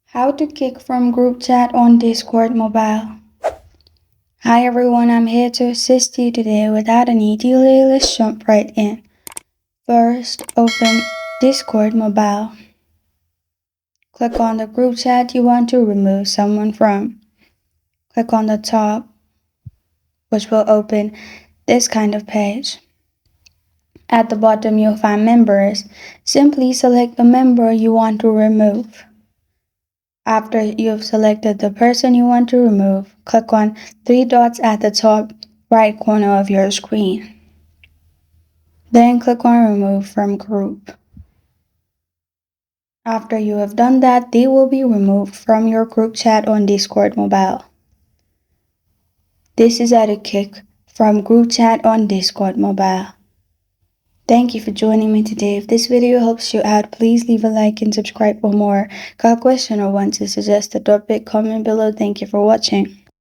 How to kick from group chat on Discord mobile. Hi everyone, I'm here to assist you today. Without any delay, let's jump right in. First, open Discord mobile. Click on the group chat you want to remove someone from. Click on the top, which will open this kind of page. At the bottom, you'll find members. Simply select the member you want to remove. After you've selected the person you want to remove, click on three dots at the top right corner of your screen. Then click on Remove from Group. After you have done that, they will be removed from your group chat on Discord mobile. This is how to kick from group chat on Discord mobile. Thank you for joining me today. If this video helps you out, please leave a like and subscribe for more. Got a question or want to suggest a topic? Comment below. Thank you for watching.